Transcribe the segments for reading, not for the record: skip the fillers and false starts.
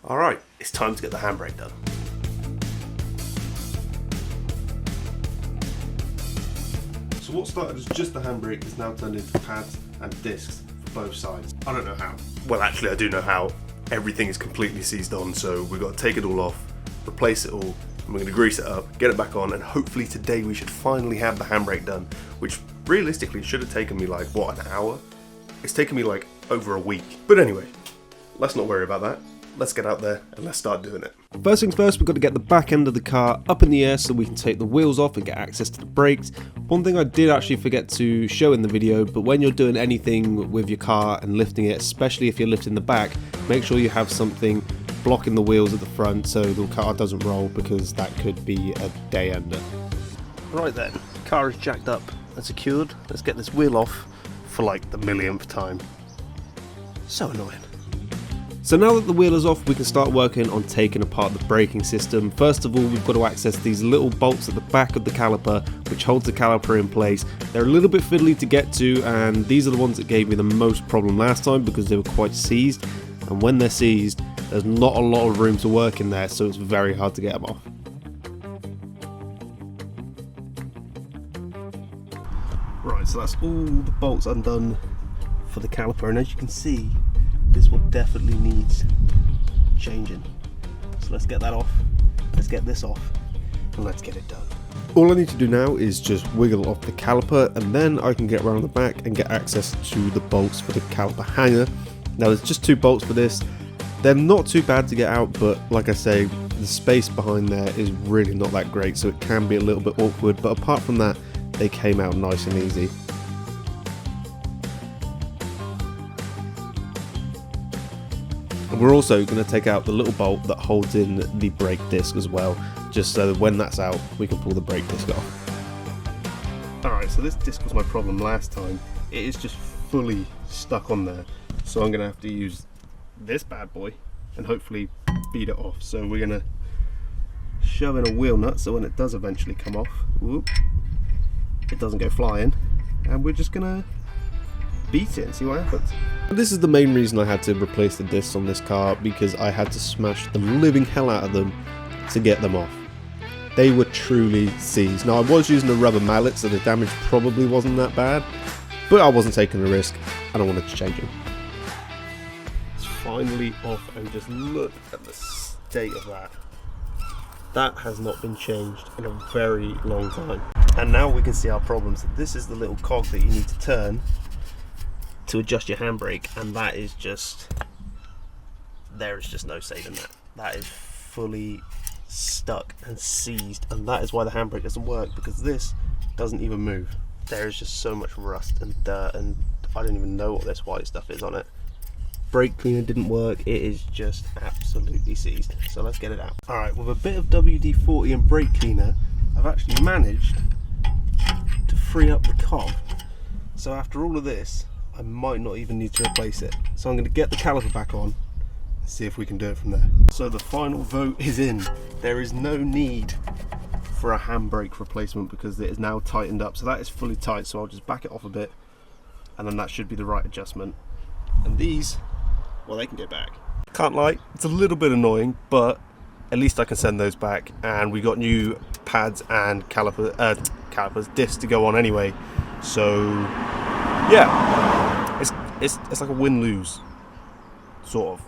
Alright, it's time to get the handbrake done. So what started as just the handbrake is now turned into pads and discs for both sides. I don't know how. Well, actually I do know how. Everything is completely seized on, so we've got to take it all off, replace it all, and we're going to grease it up, get it back on, and hopefully today we should finally have the handbrake done, which realistically should have taken me like, what, an hour? It's taken me like over a week. But anyway, let's not worry about that. Let's get out there and let's start doing it. First things first, we've got to get the back end of the car up in the air so we can take the wheels off and get access to the brakes. One thing I did actually forget to show in the video, but when you're doing anything with your car and lifting it, especially if you're lifting the back, make sure you have something blocking the wheels at the front so the car doesn't roll, because that could be a day ender. Right then, car is jacked up and secured. Let's get this wheel off for like the millionth time. So annoying. So now that the wheel is off, we can start working on taking apart the braking system. First of all, we've got to access these little bolts at the back of the caliper, which holds the caliper in place. They're a little bit fiddly to get to, and these are the ones that gave me the most problem last time because they were quite seized. And when they're seized, there's not a lot of room to work in there, so it's very hard to get them off. Right, so that's all the bolts undone for the caliper, and as you can see, this one definitely needs changing. So let's get that off, let's get this off, and let's get it done. All I need to do now is just wiggle off the caliper, and then I can get around the back and get access to the bolts for the caliper hanger. Now there's just 2 bolts for this. They're not too bad to get out, but like I say, the space behind there is really not that great, so it can be a little bit awkward, but apart from that, they came out nice and easy. And we're also going to take out the little bolt that holds in the brake disc as well, just so that when that's out, we can pull the brake disc off. Alright, so this disc was my problem last time. It is just fully stuck on there, so I'm going to have to use this bad boy and hopefully beat it off. So we're going to shove in a wheel nut so when it does eventually come off, whoop, it doesn't go flying, and we're just going to beat it and see what happens. This is the main reason I had to replace the discs on this car, because I had to smash the living hell out of them to get them off. They were truly seized. Now I was using a rubber mallet, so the damage probably wasn't that bad, but I wasn't taking a risk and I wanted to change them. It's finally off, and just look at the state of that. That has not been changed in a very long time. And now we can see our problems. This is the little cog that you need to turn to adjust your handbrake, and that is just, there is just no saving that. That is fully stuck and seized, and that is why the handbrake doesn't work, because this doesn't even move. There is just so much rust and dirt, and I don't even know what this white stuff is on it. Brake cleaner didn't work, it is just absolutely seized. So let's get it out. Alright, with a bit of WD-40 and brake cleaner, I've actually managed to free up the cog. So after all of this, I might not even need to replace it. So I'm going to get the caliper back on and see if we can do it from there. So the final vote is in. There is no need for a handbrake replacement because it is now tightened up. So that is fully tight, so I'll just back it off a bit, and then that should be the right adjustment. And these, well, they can go back. Can't lie, it's a little bit annoying, but at least I can send those back, and we got new pads and calipers, discs to go on anyway. So yeah, it's like a win-lose, sort of.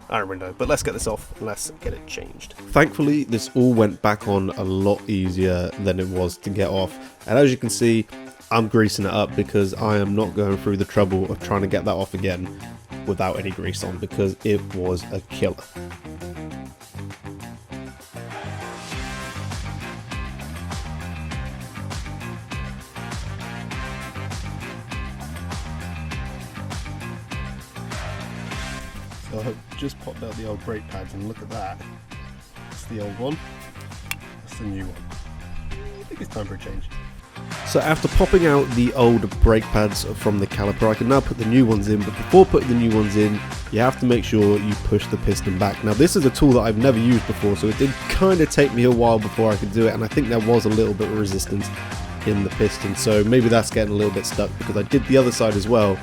I don't really know, but let's get this off and let's get it changed. Thankfully, this all went back on a lot easier than it was to get off, and as you can see, I'm greasing it up because I am not going through the trouble of trying to get that off again without any grease on, because it was a killer. So I've just popped out the old brake pads, and look at that. That's the old one, that's the new one. I think it's time for a change. So after popping out the old brake pads from the caliper, I can now put the new ones in, but before putting the new ones in, you have to make sure you push the piston back. Now this is a tool that I've never used before, so it did kind of take me a while before I could do it, and I think there was a little bit of resistance in the piston, so maybe that's getting a little bit stuck, because I did the other side as well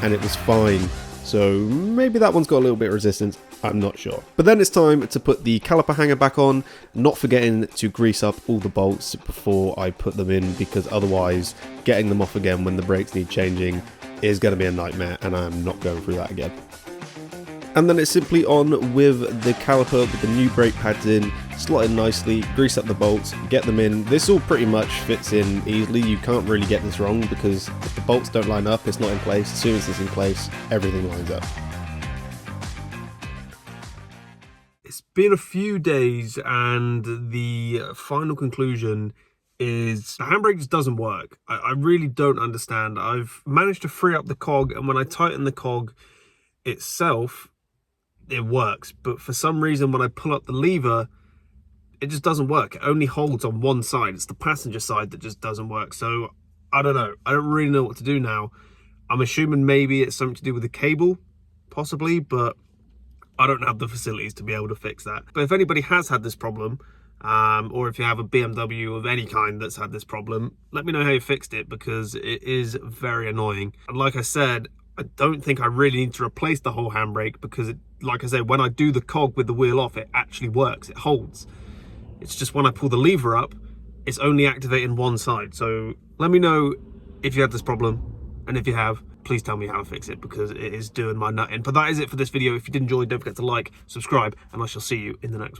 and it was fine. So maybe that one's got a little bit of resistance. I'm not sure. But then it's time to put the caliper hanger back on, not forgetting to grease up all the bolts before I put them in, because otherwise getting them off again when the brakes need changing is going to be a nightmare, and I'm not going through that again. And then it's simply on with the caliper with the new brake pads in, slot in nicely, grease up the bolts, get them in. This all pretty much fits in easily. You can't really get this wrong, because if the bolts don't line up, it's not in place. As soon as it's in place, everything lines up. It's been a few days, and the final conclusion is the handbrake just doesn't work. I really don't understand. I've managed to free up the cog, and when I tighten the cog itself, it works, but for some reason when I pull up the lever, it just doesn't work. It only holds on one side. It's the passenger side that just doesn't work. So I don't know. I don't really know what to do now. I'm assuming maybe it's something to do with the cable, possibly, but I don't have the facilities to be able to fix that. But if anybody has had this problem, or if you have a BMW of any kind that's had this problem, let me know how you fixed it, because it is very annoying. And like I said, I don't think I really need to replace the whole handbrake, because like I said, when I do the cog with the wheel off, it actually works, it holds. It's just when I pull the lever up, it's only activating one side. So let me know if you had this problem, and if you have, please tell me how to fix it, because it is doing my nut in. But that is it for this video. If you did enjoy, don't forget to like, subscribe, and I shall see you in the next one.